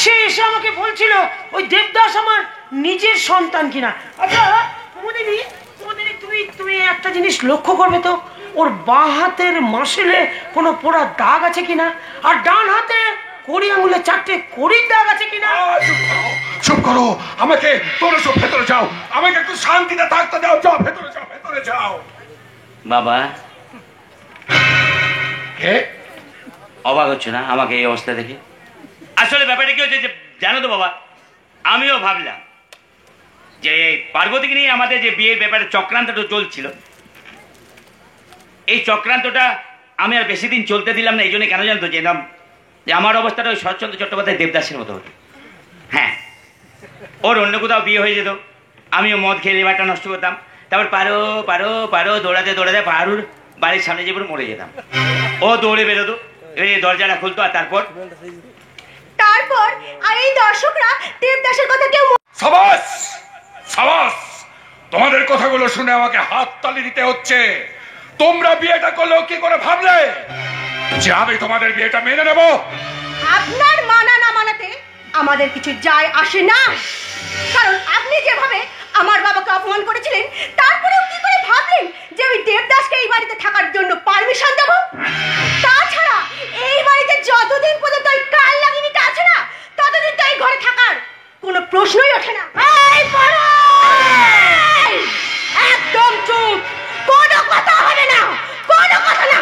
সে এসে আমাকে বলছিল ওই দেবদাস আমার নিজের সন্তান কিনা। আচ্ছা কুমুদিনী, তুমি একটা জিনিস লক্ষ্য করবে তো, ওর বাঁ হাতের মাসেলে কোনো পোড়া দাগ আছে কিনা, আর ডান হাতে কড়ি আঙুলে 4টে কড়ির দাগ আছে কিনা। চুপ করো, আমাকে তোমরা সব ভেতরে যাও, আমাকে একটু শান্তিতে থাকতে দাও। যাও ভেতরে যাও, ভেতরে যাও। বাবা কে অবাক হচ্ছে না আমাকে এই অবস্থা দেখে? আসলে ব্যাপারটা কি হচ্ছে জানো তো বাবা, আমিও ভাবলাম যে পার্বতীকে নিয়ে আমাদের যে বিয়ের ব্যাপারে চক্রান্তটা চলছিল, এই চক্রান্তটা আমি আর বেশি দিন চলতে দিলাম না। এই জন্য কেন জানতো, জানতাম যে আমার অবস্থাটা ওই শরৎচন্দ্র চট্টোপাধ্যায় দেবদাসের মতো হতো। হ্যাঁ, ওর অন্য কোথাও বিয়ে হয়ে যেত, আমিও মদ খেয়ে লেবারটা নষ্ট করতাম, তারপর পারো পারো পারো দৌড়াতে দৌড়াতে পারুর বাড়ির সামনে যে পুরো মরে যেতাম। ও দৌড়ে বেরোতো, এই দরজাটা খুলতো, আর তারপর আর এই দর্শকরা দেবদাসের কথা কেউ। সাবাস সাবাস, তোমাদের কথাগুলো শুনে আমাকে হাত তালি দিতে হচ্ছে। তোমরা বিয়েটা করলেও কি করে ভাবলে যে আমি তোমাদের বিয়েটা মেনে নেব? আপনার মানা না মানাতে আমাদের কিছু যায় আসে না, কারণ আপনি যেভাবে আমার বাবাকে অপমান করেছিলেন, তারপরেও কি করে ভাবলেন যে ওই দেবদাসকে এই বাড়িতে থাকার জন্য পারমিশন দেব? তাছাড়া এই বাড়িতে যতদিন পর্যন্ত ওই কাল লাগিনিটা আছে না, ততদিন তো এই ঘরে থাকার কোনো প্রশ্নই ওঠে না। একদম চুপ, কোনো কথা হবে না, কোনো কথা না।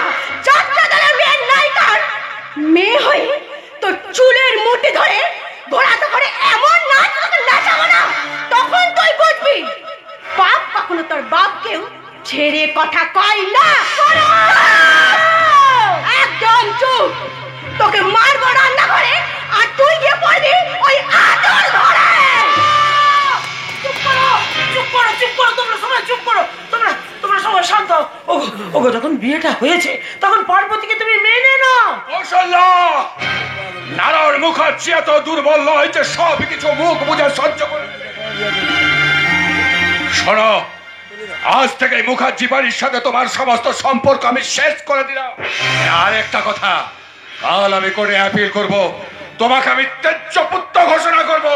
চট্টগ্রামের মেয়ের নায়িকার মেয়ে হয়ে তোর চুলের মুঠি ধরে ঘোরাতে করে এমন নাচ নাচাবো না, তখন তুই বুঝবি বাপ কখনো তোর বাপকেও ছেড়ে কথা কয় না। একদম চুপ, তোকে মারবো রান্না করে, আর তুই গিয়ে পড়বি ওই আদর ঘরে। চুপ করো, চুপ করো, চুপ করো, তোমরা সবাই চুপ করো, তোমরা সবাই শান্ত হও। ওগো যখন বিয়েটা হয়েছে তখন পার্বতীকে তুমি মেনে নাও। কৌশল্যা, নারায়ণ মুখার্জি এত দুর্বল নয় যে সব কিছু মুখ বুঝে সহ্য করে। শোনো, আজ থেকে মুখার্জি বাড়ির সাথে তোমার সমস্ত সম্পর্ক আমি শেষ করে দিলাম। আর একটা কথা, কাল আমি করে অ্যাপিল করব, তোমাকে আমি ত্যায্য পুত্র ঘোষণা করব।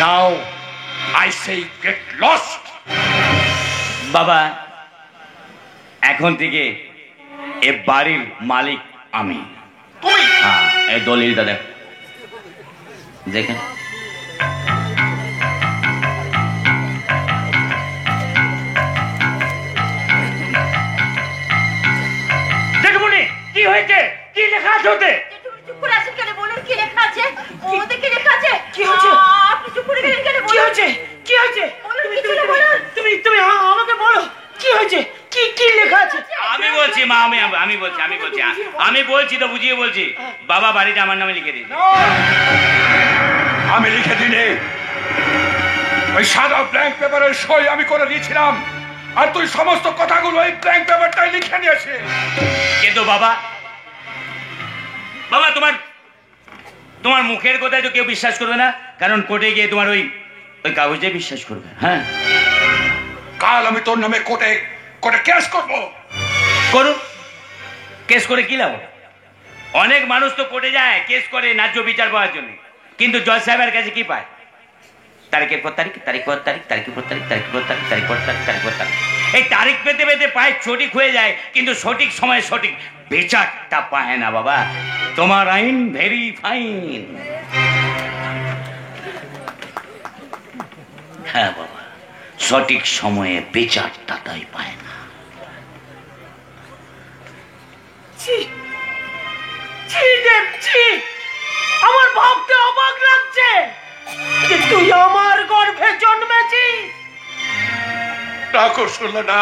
Now I say get lost. বাবা এখন থেকে এ বাড়ির মালিক আমি। তুমি? হ্যাঁ, এই দলিলটা দেখ, দেখেন। দেখুন কি হয়েছে, কি লেখা আছে ওতে? চুপ করে আছেন কেন? বলুন কি লেখা আছে? ওতে কি লেখা আছে? কি হয়েছে? আপনি চুপ করে গেলেন কেন? কি হয়েছে? কি হয়েছে? তুমি আমাকে বলো কি হয়েছে, কি লেখা আছে? আমি বলছি মা, আমি বলছি তো, বুঝিয়ে বলছি। বাবা বাড়িটা আমার নামে লিখে দিয়েছে। আমি লিখে দিনে ওই সাদা ব্ল্যাঙ্ক পেপারের সই আমি করে দিয়েছিলাম, আর তুই সমস্ত কথাগুলো ওই ব্ল্যাঙ্ক পেপারটাই লিখে নিয়েছে। কিন্তু বাবা তোমার মুখের কথায় তো কেউ বিশ্বাস করবে না, কারণ কোর্টে গিয়ে তোমার ওই কাগজে বিশ্বাস করবে। হ্যাঁ, কাল আমি তোর নামে কোর্টে কেস করবো। করুন, কেস করে কি লাভ? অনেক মানুষ তো কোর্টে যায় কেস করে ন্যায্য বিচার পাওয়ার জন্য, কিন্তু জজ সাহেবের কাছে কি পায়? তারিখের পর তারিখ, তারিখ পর তারিখ, তারিখের পর তারিখ, তারিখ পর তারিখ, তারিখ পর তারিখ, তারিখ পর তারিখ। এই তারিখ পেতে পেতে পায় সঠিক হয়ে যায়, কিন্তু সঠিক সময়ে সঠিক বিচারটা পায় না। বাবা তোমার আইন ভেরি ফাইন। হ্যাঁ বাবা, সঠিক সময়ে বিচারটা তাই পায় না। আমার ভাবতে অবাক লাগছে যে তুই আমার গর্ভে জন্মেছিস। না কৌশল্যা, না,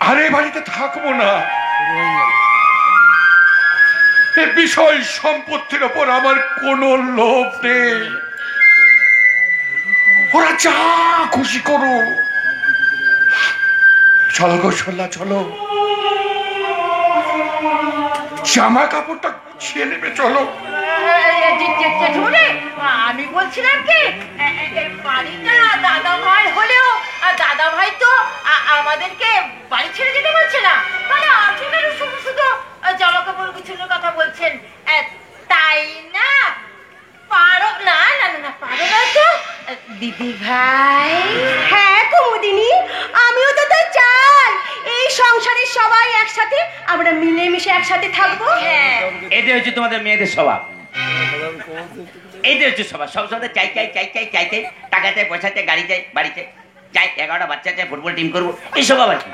আরে বাড়িতে থাকবো না। এ বিষয় সম্পত্তির ওপর আমার কোনো লোভ নেই। ওরা যা খুশি করো। চলো কৌশল্যা, চলো, জামা কাপড়টা ছিঁড়ে নেবে, চলো। আমি বলছিলাম কি, বাড়িটা দাদা ভাই হলেও দাদা ভাই তো আমাদেরকে বাড়ি ছেড়ে যেতে বলছে না, তাহলে আপনি কেন শুধু শুধু জামা কাপড় গুছানোর কথা বলছেন? দিদি ভাই। হ্যাঁ কুমুদিনী, আমিও তো তাই চাই এই সংসারের সবাই একসাথে আমরা মিলেমিশে একসাথে থাকবো। এটাই হচ্ছে তোমাদের মেয়েদের স্বভাব, এইটাই হচ্ছে স্বভাব। সব সময় চাই চাই চাই চাই চাই চাই, টাকা চাই, পয়সা চাই, গাড়ি চাই, বাড়ি চাই, চাই 11টা বাচ্চা চাই, ফুটবল টিম করবো, এই স্বভাব আর কি।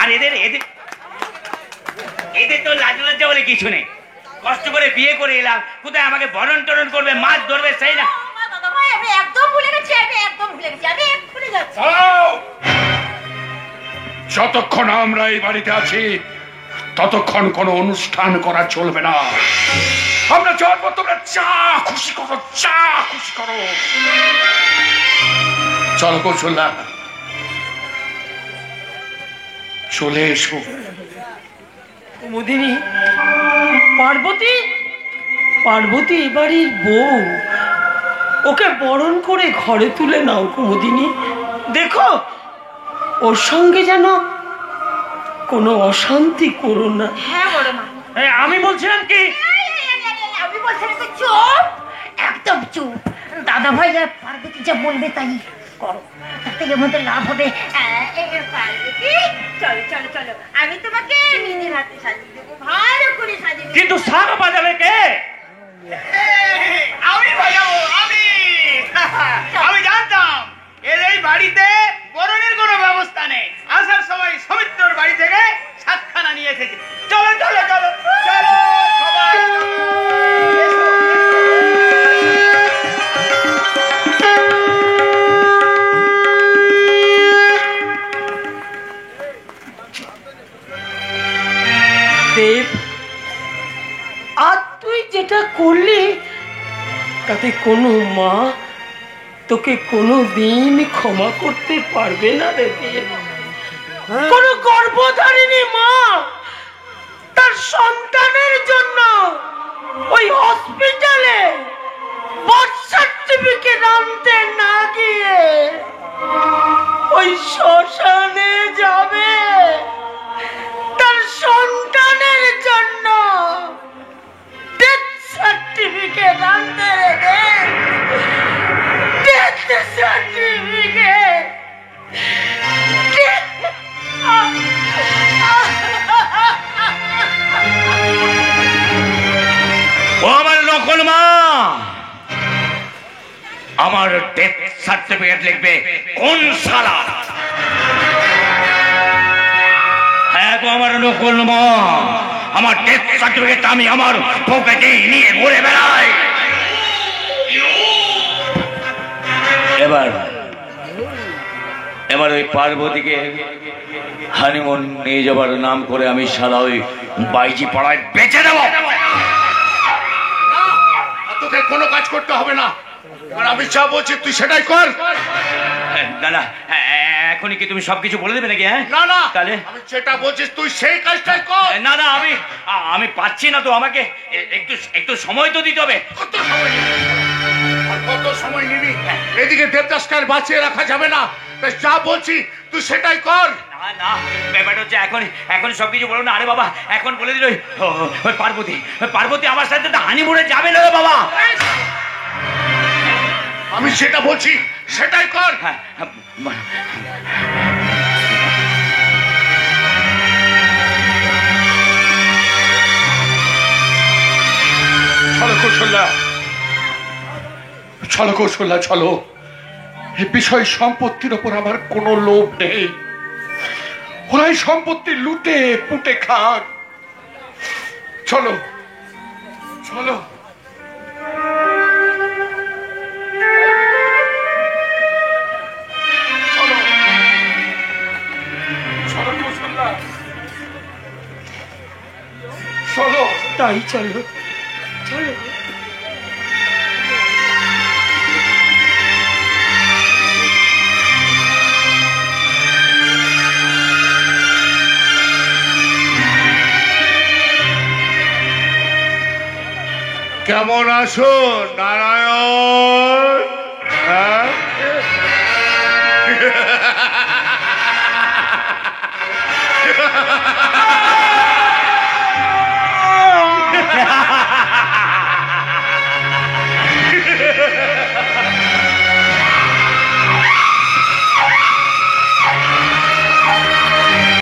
আর এদের এদের এদের তো লাজ লজ্জা বলে কিছু নেই। কষ্ট করে বিয়ে করে এলাম, কোথায় আমাকে বরণ টরণ করবে, মাছ ধরবে, সেই না। আমি একদম ভুলে গেছি, আমি একদম ভুলে গেছি, আমি এক্ষুনি যাচ্ছি। যতক্ষণ আমরা এই বাড়িতে আছি ততক্ষণ কোনো অনুষ্ঠান করা চলবে না। আমরা জন্ম, তোমরা যা খুশি করো, যা খুশি করো। চলো কৌশল্যা, চলে এসো। কুমুদিনী, পার্বতী, পার্বতী এবাড়ির বউ, ওকে বরণ করে ঘরে তুলে নাও কুমুদিনী। দেখো ওর সঙ্গে যেন কোনো অশান্তি করো না। হ্যাঁ বড় মা। আমি বলছিলাম কি, আমি বলছিলাম তো চুপ, একদম চুপ। দাদা ভাই আর পার্বতী যা বলবে তাই করো, তার থেকে আমাদের লাভ হবে। পার্বতী, চলো চলো চলো, আমি তোমাকে নিজের হাতে সাজিয়ে দেবো, ভালো করে সাজিয়ে দেবো। কিন্তু শাক বাজাবে কে? আমি বাজাবো, আমি জানতাম এর এই বাড়িতে বরণের কোনো ব্যবস্থা নেই। আসার সময় সমিত্রর বাড়ি থেকে সাতখানা নিয়ে এসেছি। চলো চলো চলো চলো সবাই এসো, দেব, আর তুই যেটা করলি তাতে কোনো মা তোকে কোনো দিন ক্ষমা করতে পারবে না রে দেব। কোনো গর্ভধারিণী মা তার সন্তানের জন্য ওই হসপিটালে বার্থ সার্টিফিকেট আনতে না গিয়ে ওই শ্মশানে যাবে তার সন্তানের জন্য ডেথ সার্টিফিকেট আনতে রে। Death certificate. ও আমার নকল মা, আমার ডেথ সার্টিফিকেট লিখবে কোন শালা? হ্যাঁ গো আমার নকল মা, আমার ডেথ সার্টিফিকেট আমি আমার পকেটে নিয়ে ঘুরে বেড়াই। এবার এবার ওই পার্বতীকে হানিমুন নিয়ে যাবার নাম করে আমি শালা ওই বাইজি পাড়ায় বেঁচে দেবো। তোকে কোনো কাজ করতে হবে না, আর আমি যা বলছি তুই সেটাই কর। না না, এখনই কি তুমি সবকিছু বলে দেবে নাকি? হ্যাঁ না না, তাহলে আমি যেটা বলছিস তুই সেই কাজটাই কর। না না, আমি পাচ্ছি না তো, আমাকে একটু একটু সময় তো দিতে হবে। কত সময় নিবি? আর কত সময় নিবি? এদিকে দেবদাসকে আর বাঁচিয়ে রাখা যাবে না, তাই যা বলছি তুই সেটাই কর। না না, ব্যাপারটা হচ্ছে এখন সবকিছু বলো না। আরে বাবা, এখন বলে দিল ওই পার্বতী আমার সাথে তো হানিমুনে যাবে না রে বাবা। আমি সেটা বলছি সেটাই কর। হ্যাঁ, চলো কৌশল্যা, চলো কৌশল্যা, চলো। এই বিষয় সম্পত্তির ওপর আমার কোনো লোভ নেই। ওরাই সম্পত্তি লুটে পুটে খাক। চলো চলো। চলো চলো কৌশল্যা, চলো। তাই চলো চলো। কেমন আছো নারায়ণ? হ্যাঁ